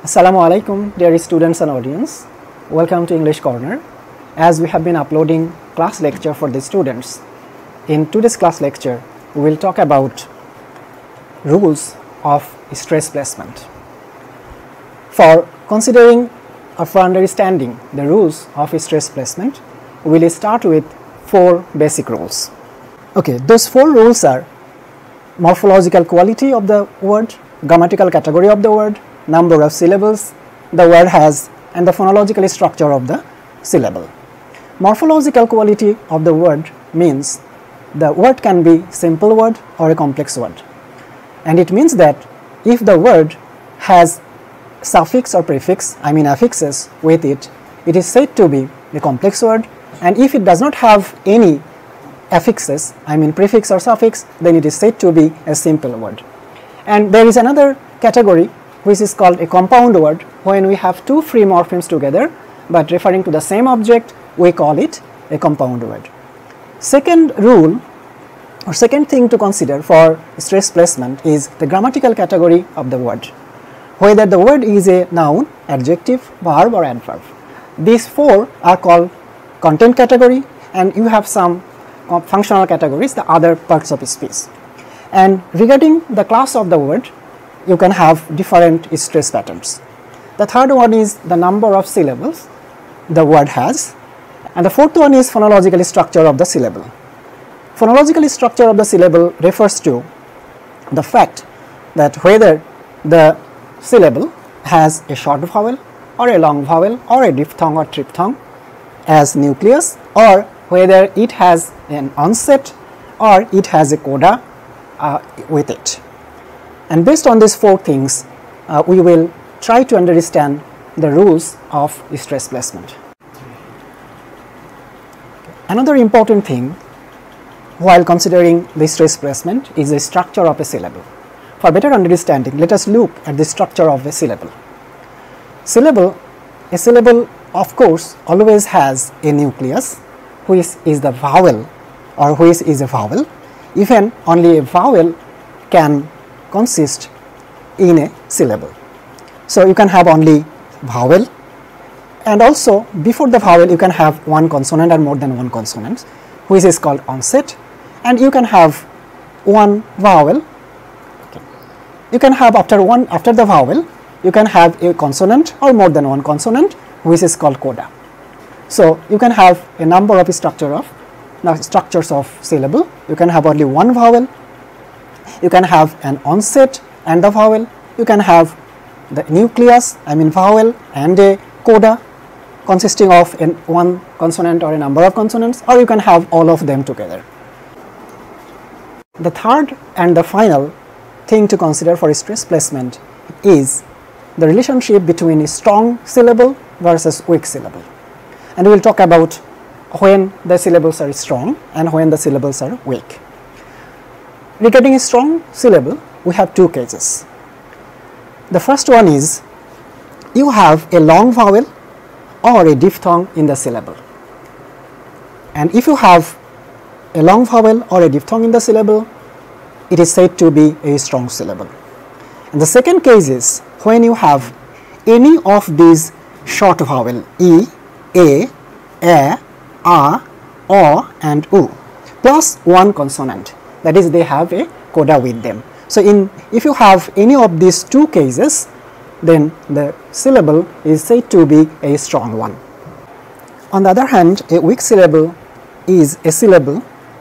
Assalamu alaikum, dear students and audience. Welcome to English Corner. As we have been uploading class lecture for the students, in today's class lecture, we will talk about rules of stress placement. For considering or for understanding the rules of stress placement, we will start with 4 basic rules. Okay, those 4 rules are morphological quality of the word, grammatical category of the word, number of syllables the word has, and the phonological structure of the syllable. Morphological quality of the word means the word can be simple word or a complex word, and it means that if the word has suffix or prefix, I mean affixes with it, it is said to be a complex word, and if it does not have any affixes, I mean prefix or suffix, then it is said to be a simple word. And there is another category which is called a compound word, when we have 2 free morphemes together but referring to the same object, we call it a compound word. Second rule or second thing to consider for stress placement is the grammatical category of the word, whether the word is a noun, adjective, verb or adverb. These 4 are called content category, and you have some functional categories, the other parts of speech. And regarding the class of the word, you can have different stress patterns. The third one is the number of syllables the word has, and the fourth one is phonological structure of the syllable. Phonological structure of the syllable refers to the fact that whether the syllable has a short vowel or a long vowel or a diphthong or triphthong as nucleus, or whether it has an onset or it has a coda with it. And based on these 4 things, we will try to understand the rules of stress placement. Another important thing while considering the stress placement is the structure of a syllable. For better understanding, let us look at the structure of a syllable. A syllable of course always has a nucleus, which is the vowel or which is a vowel. Even only a vowel can consist in a syllable. So you can have only vowel, and also before the vowel you can have one consonant or more than one consonant, which is called onset, and you can have one vowel. Okay. You can have after the vowel you can have a consonant or more than one consonant, which is called coda. So you can have a number of structures of syllable. You can have only one vowel, you can have an onset and the vowel, you can have the nucleus, I mean vowel, and a coda consisting of one consonant or a number of consonants, or you can have all of them together. The third and the final thing to consider for stress placement is the relationship between a strong syllable versus weak syllable, and we will talk about when the syllables are strong and when the syllables are weak. Regarding a strong syllable, we have 2 cases. The first one is you have a long vowel or a diphthong in the syllable, and if you have a long vowel or a diphthong in the syllable, it is said to be a strong syllable. And the second case is when you have any of these short vowel e, a, o and u plus one consonant, that is they have a coda with them. So if you have any of these 2 cases, then the syllable is said to be a strong one. On the other hand, a weak syllable is a syllable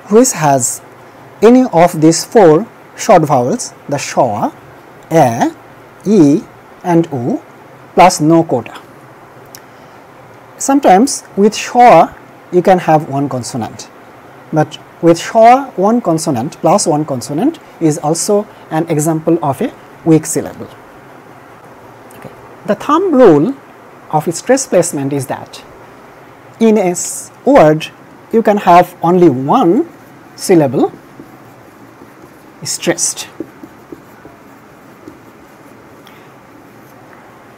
which has any of these 4 short vowels, the schwa, a, e and u, plus no coda. Sometimes with schwa you can have one consonant, but with schwa one consonant plus one consonant is also an example of a weak syllable. Okay. The thumb rule of stress placement is that in a word you can have only one syllable stressed.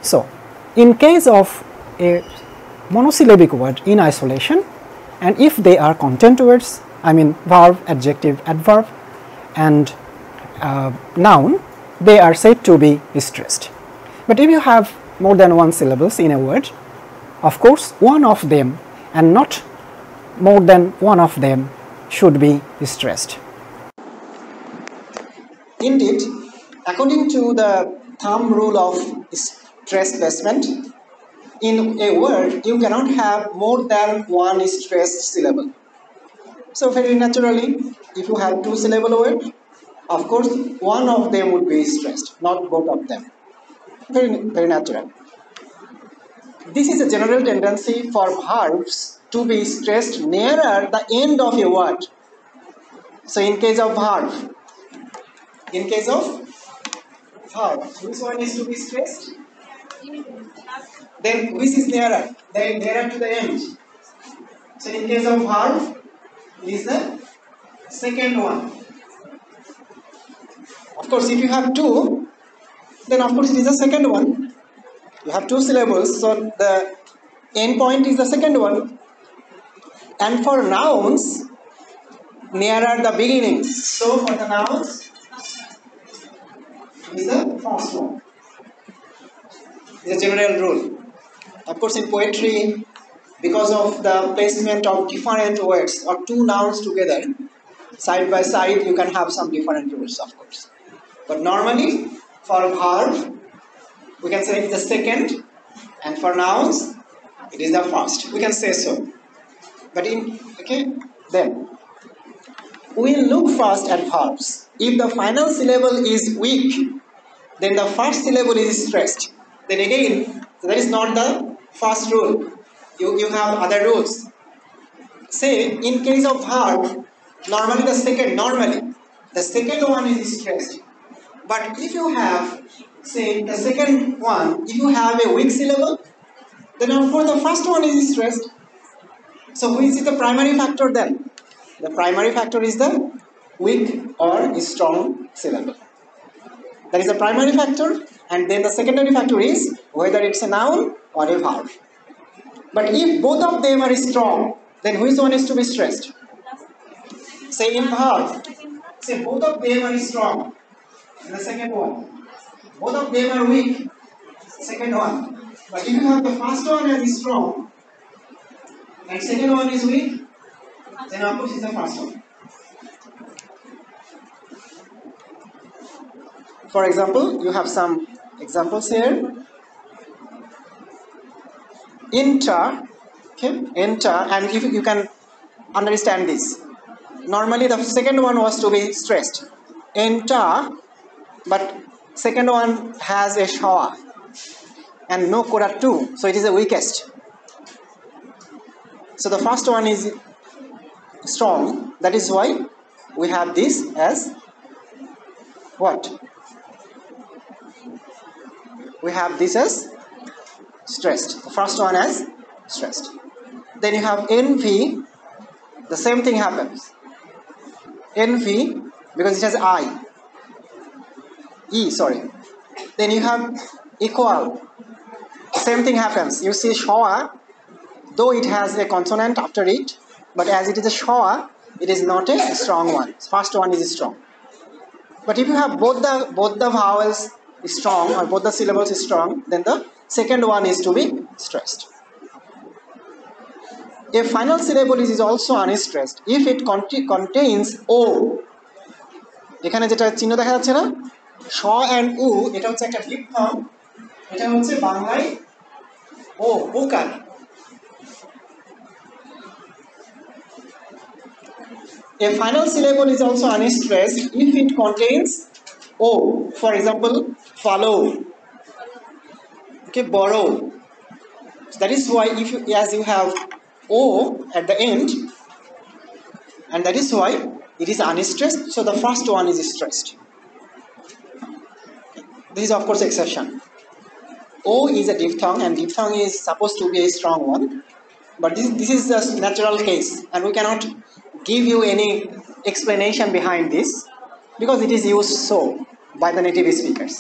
So in case of a monosyllabic word in isolation, and if they are content words, I mean verb, adjective, adverb and noun, they are said to be stressed. But if you have more than one syllables in a word, of course one of them and not more than one of them should be stressed. Indeed, according to the thumb rule of stress placement, in a word you cannot have more than one stressed syllable. So very naturally, if you have two syllable word, of course one of them would be stressed, not both of them. Very natural. This is a general tendency for verbs to be stressed nearer the end of a word. So in case of verb, which one is to be stressed? Then which is nearer? Then nearer to the end. So in case of verb, it is the second one. Of course, if you have two, then of course it is the second one. You have two syllables, so the end point is the second one. And for nouns, nearer the beginning. So for the nouns, it is the first one. It's a general rule. Of course, in poetry, because of the placement of different words or two nouns together, side by side, you can have some different rules, of course. But normally, for verb, we can say it is the second, and for nouns, it is the first. We can say so. But then we look first at verbs. If the final syllable is weak, then the first syllable is stressed. Then again, that is not the first rule. You have other rules. Say, in case of verb, normally the second one is stressed. But if you have, say, the second one, if you have a weak syllable, then of course the first one is stressed. So which is the primary factor then? The primary factor is the weak or strong syllable. That is the primary factor, and then the secondary factor is whether it's a noun or a verb. But if both of them are strong, then which one is to be stressed? Say in verb, say both of them are strong, and the second one. Both of them are weak, second one. But if you have the first one as strong, and second one is weak, then of course it's the first one. For example, you have some examples here. Enter, and if you can understand this. Normally the second one was to be stressed. Enter, but second one has a schwa and no coda 2, so it is the weakest. So the first one is strong, that is why we have this as what? We have this as stressed. The first one as stressed. Then you have envy, the same thing happens. Envy, because it has sorry. Then you have equal, the same thing happens. You see schwa, though it has a consonant after it, but as it is a schwa, it is not a strong one. First one is strong. But if you have both the vowels strong or both the syllables strong, then the second one is to be stressed. A final syllable is also unstressed if it contains O. এখানে যেটা চিহ্ন দেখা যাচ্ছে না, শ and উ, এটা হচ্ছে একটা diphthong, এটা হচ্ছে বাংলায় ও, ওকার। A final syllable is also unstressed if it contains O. For example, follow, borrow. That is why as you have O at the end, and that is why it is unstressed, so the first one is stressed. This is of course exception. O is a diphthong, and diphthong is supposed to be a strong one, but this is the natural case, and we cannot give you any explanation behind this because it is used so by the native speakers.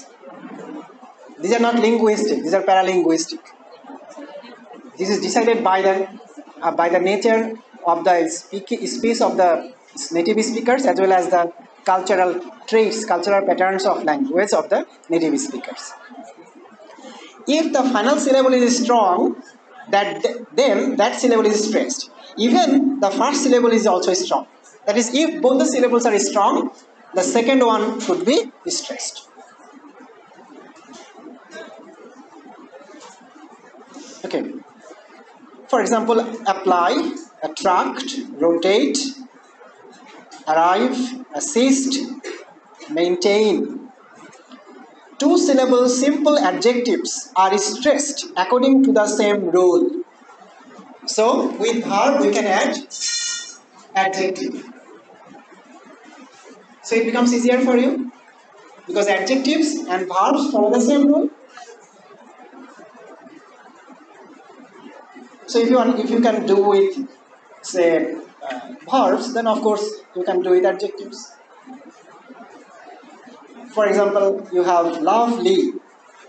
These are not linguistic, these are paralinguistic. This is decided by the nature of the speech of the native speakers, as well as the cultural traits, cultural patterns of language of the native speakers. If the final syllable is strong, then that syllable is stressed. Even the first syllable is also strong. That is, if both the syllables are strong, the second one should be stressed. Okay. For example, apply, attract, rotate, arrive, assist, maintain. Two-syllable simple adjectives are stressed according to the same rule. So, with verb we can add adjective. So it becomes easier for you because adjectives and verbs follow the same rule. So if you can do with say verbs, then of course you can do with adjectives. For example, you have lovely,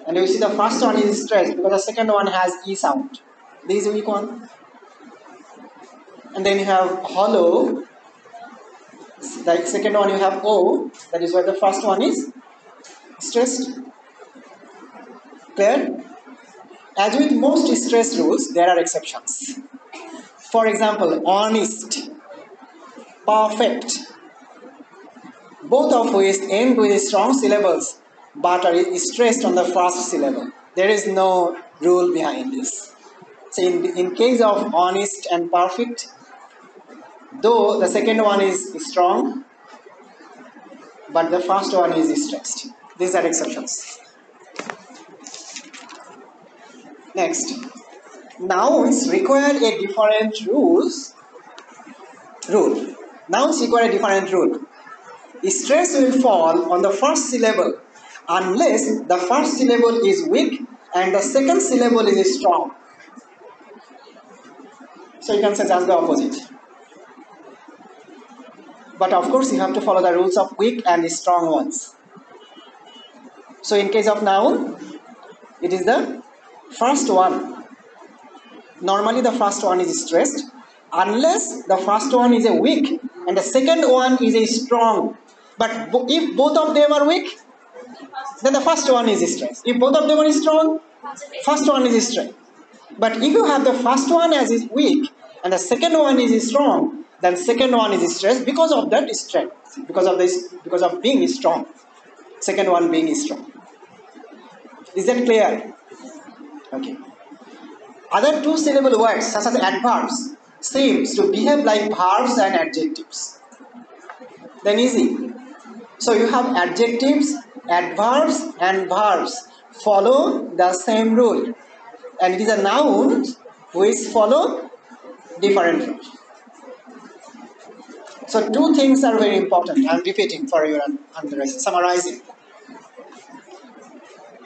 and you see the first one is stressed because the second one has e sound. This is a weak one. And then you have hollow. The second one you have o. That is why the first one is stressed. Clear? As with most stress rules, there are exceptions. For example, honest, perfect, both of which end with strong syllables but are stressed on the first syllable. There is no rule behind this. So in case of honest and perfect, though the second one is strong, but the first one is stressed. These are exceptions. Next, nouns require a different rule. Nouns require a different rule. Stress will fall on the first syllable unless the first syllable is weak and the second syllable is strong. So you can say just the opposite. But of course you have to follow the rules of weak and strong ones. So in case of noun, it is the first one. Normally the first one is stressed unless the first one is a weak and the second one is a strong. But if both of them are weak, then the first one is stressed. If both of them are strong, first one is stressed. But if you have the first one as is weak and the second one is strong, then second one is stressed because of that strength, because of being strong. Second one being strong. Is that clear? Okay. Other two-syllable words such as adverbs seems to behave like verbs and adjectives. Then easy. So you have adjectives, adverbs and verbs follow the same rule. And it is a noun which follow different rules. So two things are very important. I am repeating for your summarizing.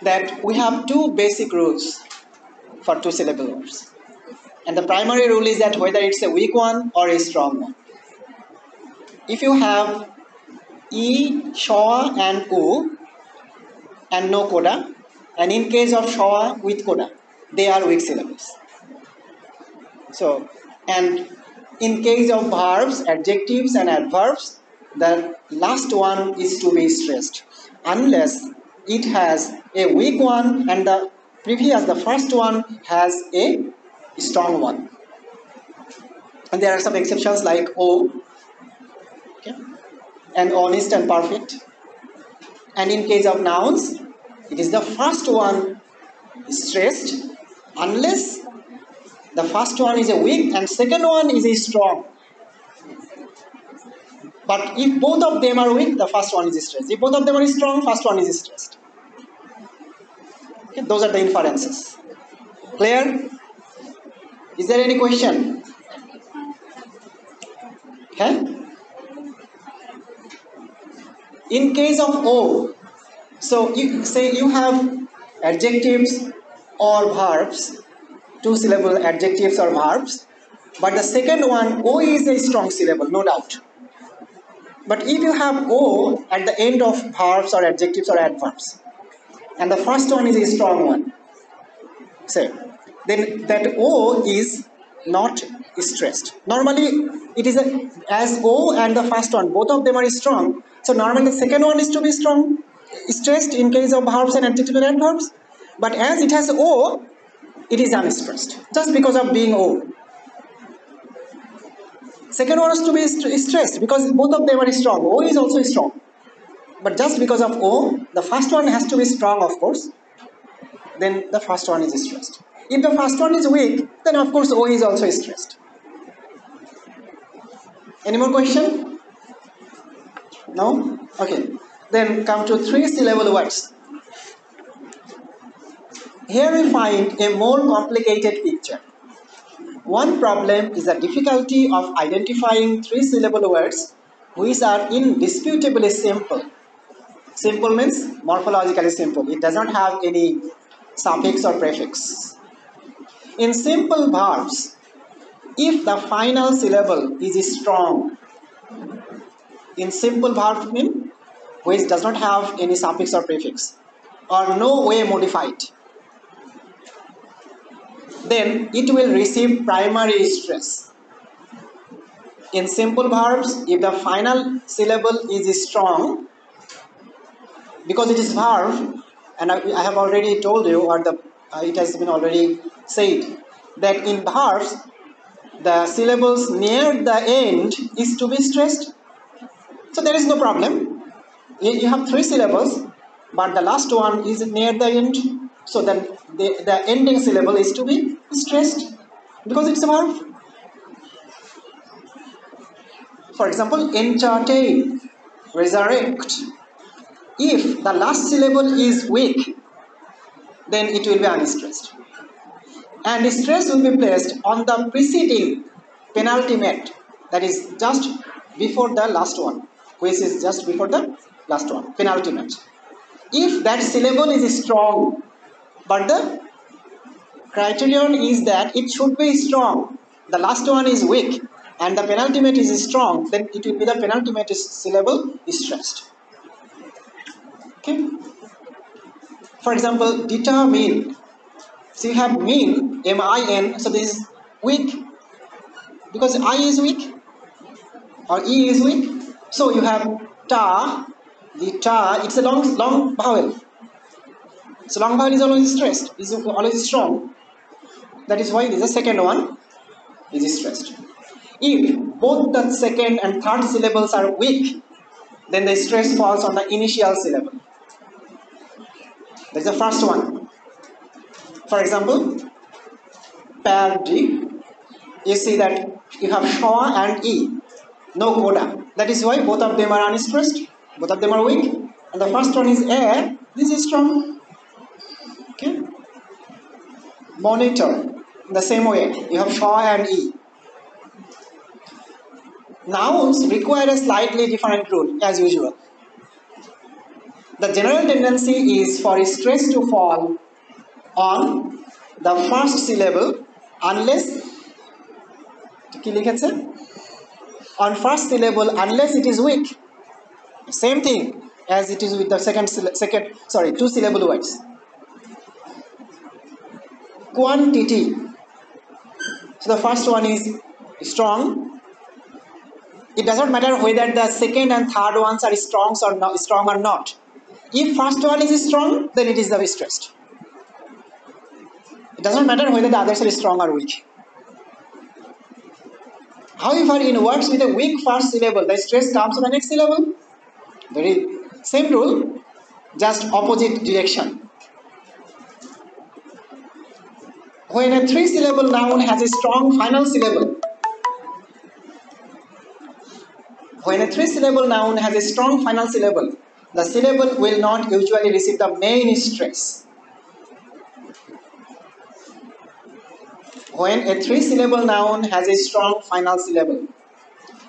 That we have two basic rules for two-syllable words. And the primary rule is that whether it's a weak one or a strong one. If you have E, Shaw and U and no coda, and in case of Shaw with coda, they are weak syllables. So, and in case of verbs, adjectives and adverbs, the last one is to be stressed unless it has a weak one and the first one has a strong one. And there are some exceptions like O, okay, and honest and perfect. And in case of nouns, it is the first one stressed unless the first one is a weak and second one is a strong. But if both of them are weak, the first one is stressed. If both of them are strong, first one is stressed. Okay, those are the inferences. Clear? Is there any question? Okay. In case of O, so you say you have adjectives or verbs, two-syllable adjectives or verbs, but the second one, O is a strong syllable, no doubt. But if you have O at the end of verbs or adjectives or adverbs, and the first one is a strong one, say, then that O is not stressed. Normally, it is as O and the first one, both of them are strong. So normally the second one is to be stressed in case of verbs and adjectives and adverbs. But as it has O, it is unstressed just because of being O. Second one has to be stressed because both of them are strong. O is also strong. But just because of O, the first one has to be strong, of course. Then the first one is stressed. If the first one is weak, then of course O is also stressed. Any more question? No? Okay. Then come to 3 syllable words. Here we find a more complicated picture. One problem is the difficulty of identifying 3 syllable words which are indisputably simple. Simple means morphologically simple. It does not have any suffix or prefix. In simple verbs, if the final syllable is strong, in simple verb mean which does not have any suffix or prefix or no way modified, then it will receive primary stress. In simple verbs, if the final syllable is strong, because it is verb, and I have already told you, or it has been already said, that in verbs, the syllables near the end is to be stressed. So there is no problem. You have 3 syllables, but the last one is near the end. So then the ending syllable is to be stressed because it's a verb. For example, entertain, resurrect. If the last syllable is weak, then it will be unstressed. And stress will be placed on the preceding penultimate, that is just before the last one, which is just before the last one, penultimate. If that syllable is strong, but the criterion is that it should be strong, the last one is weak, and the penultimate is strong, then it will be the penultimate syllable is stressed. Okay. For example, determine. So you have mean, M-I-N, so this is weak because I is weak or E is weak. So you have ta, the ta, it's a long vowel. So long vowel is always stressed, is always strong. That is why the second one is stressed. If both the second and third syllables are weak, then the stress falls on the initial syllable. That's the first one. For example, pardi, you see that you have schwa and e, no coda. That is why both of them are unstressed, both of them are weak. And the first one is air, this is strong. Okay. Monitor, in the same way, you have schwa and e. Nouns require a slightly different rule as usual. The general tendency is for stress to fall on the first syllable unless on first syllable unless it is weak. Same thing as it is with the 2 syllable words. Quantity. So the first one is strong. It does not matter whether the second and third ones are strong or not. If first one is strong, then it is the stressed. It does not matter whether the others are strong or weak. However, in words with a weak first syllable, the stress comes on the next syllable. Very same rule, just opposite direction. When a 3 syllable noun has a strong final syllable, the syllable will not usually receive the main stress. When a 3 syllable noun has a strong final syllable,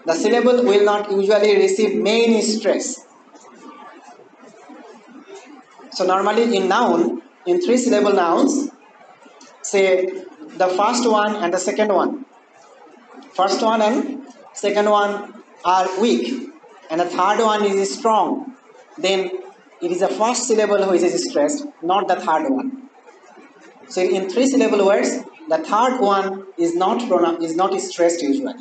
the syllable will not usually receive main stress. So normally in 3 syllable nouns, say the first one and the second one. First one and second one are weak and the third one is strong. Then it is the first syllable which is stressed, not the third one. So in 3 syllable words, the third one is not stressed usually,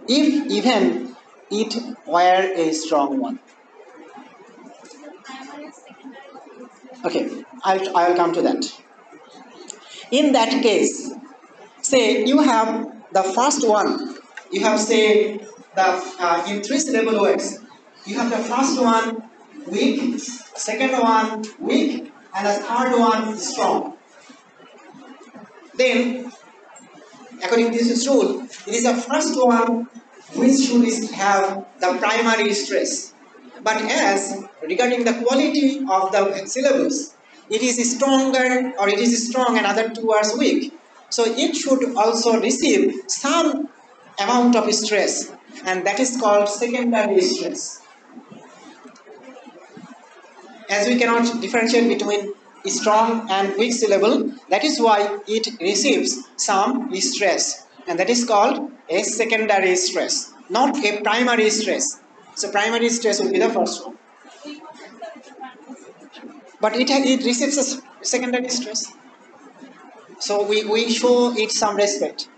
if even it were a strong one. Okay, I'll come to that. In that case, say you have the first one, you have say the in 3-syllable words, you have the first one weak, second one weak, and the third one strong. Then, according to this rule, it is the first one which should have the primary stress. But as regarding the quality of the syllables, it is stronger or it is strong and other two are weak. So it should also receive some amount of stress, and that is called secondary stress. As we cannot differentiate between strong and weak syllable, that is why it receives some stress, and that is called a secondary stress, not a primary stress. So primary stress will be the first one, but it receives a secondary stress. So we show it some respect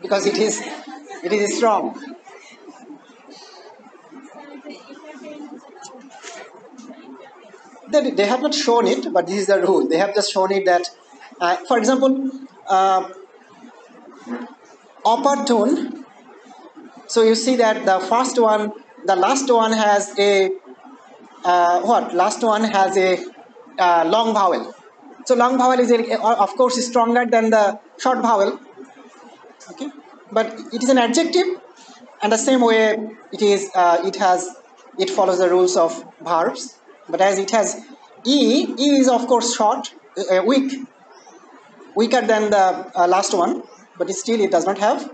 because it is strong. They have not shown it, but this is the rule. They have just shown it that, for example, opportune. So you see that the first one, the last one has a last one has a long vowel. So long vowel is of course stronger than the short vowel. Okay, but it is an adjective, and the same way it follows the rules of verbs. But as it has e is of course short, weaker than the last one, but still it does not have.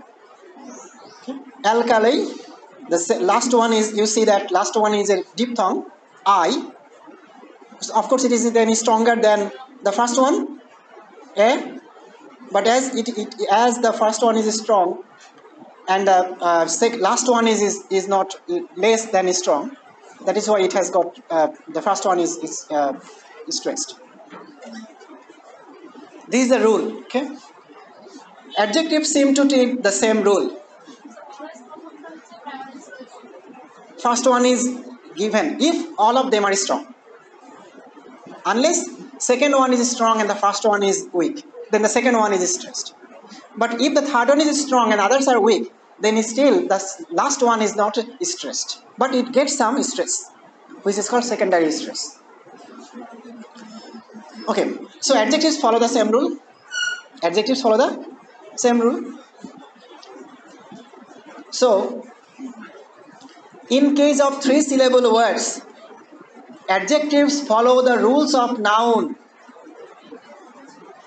Okay. Alkali, the last one is, you see that last one is a diphthong, I. So of course it is then stronger than the first one, a. But as as the first one is strong and the last one is not less than strong, that is why it has got the first one is stressed. This is the rule. Okay. Adjectives seem to take the same rule. First one is given if all of them are strong. Unless second one is strong and the first one is weak, then the second one is stressed. But if the third one is strong and others are weak, then still the last one is not stressed, but it gets some stress, which is called secondary stress. Okay, so adjectives follow the same rule. Adjectives follow the same rule. So, in case of 3-syllable words, adjectives follow the rules of noun,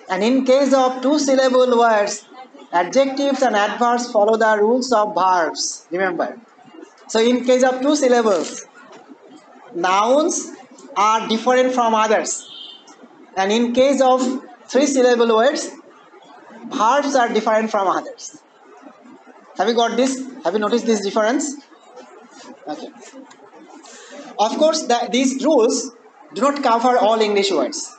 and in case of 2-syllable words, adjectives and adverbs follow the rules of verbs. Remember. So in case of 2 syllables, nouns are different from others, and in case of 3-syllable words, verbs are different from others. Have you got this? Have you noticed this difference? Okay. Of course, these rules do not cover all English words.